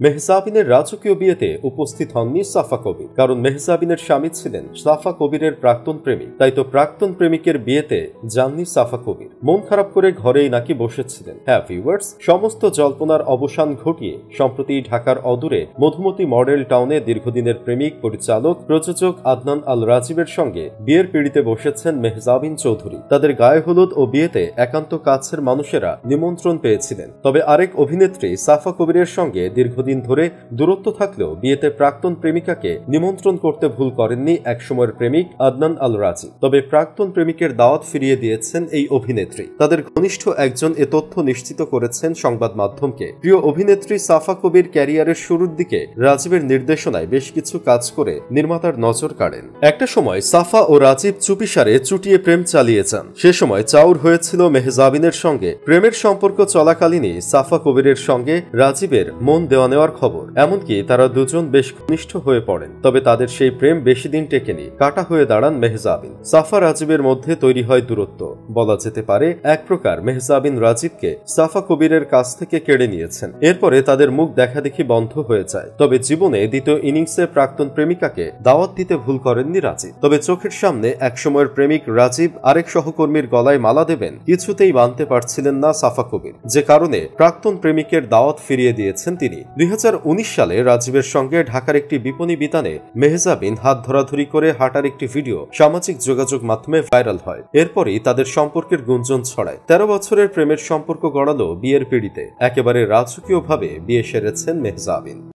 মেহজাবিনের রাজকীয় বিয়েতে উপস্থিত হননি সাফা কবির। কারণ মেহজাবিনের স্বামী ছিলেন সাফা কবিরের প্রাক্তন প্রেমিক, তাই তো প্রাক্তন প্রেমিকের বিয়েতে যাননি সাফা কবির। মন খারাপ করে ঘরেই নাকি বসেছিলেন। হ্যাঁ ভিউয়ার্স, সমস্ত জল্পনার অবসান ঘটিয়ে সম্প্রতি ঢাকার অদূরে মধুমতি মডেল টাউনে দীর্ঘদিনের প্রেমিক, পরিচালক, প্রযোজক আদনান আল রাজীবের সঙ্গে বিয়ের পিঁড়িতে বসেছেন মেহজাবিন চৌধুরী। তাদের গায়ে হলুদ ও বিয়েতে একান্ত কাছের মানুষেরা নিমন্ত্রণ পেয়েছিলেন। তবে আরেক অভিনেত্রী সাফা কবিরের সঙ্গে দীর্ঘদিন ধরে দূরত্ব থাকলেও বিয়েতে প্রাক্তন প্রেমিকাকে নিমন্ত্রণ করতে ভুল করেননি একসময়ের প্রেমিক আদনান আল রাজীব। তবে প্রাক্তন প্রেমিকের দাওয়াত ফিরিয়ে দিয়েছেন এই অভিনেত্রী। তাদের ঘনিষ্ঠ একজন এ তথ্য নিশ্চিত করেছেন সংবাদ মাধ্যমকে। প্রিয় অভিনেত্রী সাফা কবির ক্যারিয়ারের শুরুর দিকে রাজীবের নির্দেশনায় বেশ কিছু কাজ করে নির্মাতার নজর কাড়েন। একটা সময় সাফা ও রাজীব চুপিসারে চুটিয়ে প্রেম চালিয়ে যান। সে সময় চাউর হয়েছিল মেহজাবিনের সঙ্গে। প্রেমের সম্পর্ক চলাকালীনই সাফা কবিরের সঙ্গে রাজীবের মন দেওয়া নেওয়ার খবর। এমনকি তারা দুজন বেশ ঘনিষ্ঠ হয়ে পড়েন। তবে তাদের সেই প্রেম বেশি দিন টেকেনি। কাটা হয়ে দাঁড়ান মেহজাবিন। সাফা রাজীবের মধ্যে তৈরি হয় দূরত্ব। বলা যেতে পারে এক প্রকার মেহজাবিন রাজীবকে সাফা কবিরের কাছ থেকে কেড়ে নিয়েছেন। এরপরে তাদের মুখ দেখাদেখি বন্ধ হয়ে যায়। তবে জীবনে দ্বিতীয় ইনিংসে প্রাক্তন প্রেমিকাকে দাওয়াত দিতে ভুল করেননি রাজীব। তবে চোখের সামনে একসময়ের প্রেমিক রাজীব আরেক সহকর্মীর গলায় মালা দেবেন কিছুতেই মানতে পারছিলেন না সাফা কবির, যে কারণে প্রাক্তন প্রেমিকের দাওয়াত ফিরিয়ে দিয়েছেন তিনি। 2019 সালে রাজীবের সঙ্গে ঢাকার একটি বিপণী বিতানে মেহজাবিন হাত ধরাধরি করে হাঁটার একটি ভিডিও সামাজিক যোগাযোগ মাধ্যমে ভাইরাল হয়। এরপরই তাদের সম্পর্কের গুঞ্জন ছড়ায়। 13 বছরের প্রেমের সম্পর্ক গড়ালো বিয়ের পিঁড়িতে। একেবারে রাজকীয়ভাবে বিয়ে সেরেছেন মেহজাবিন।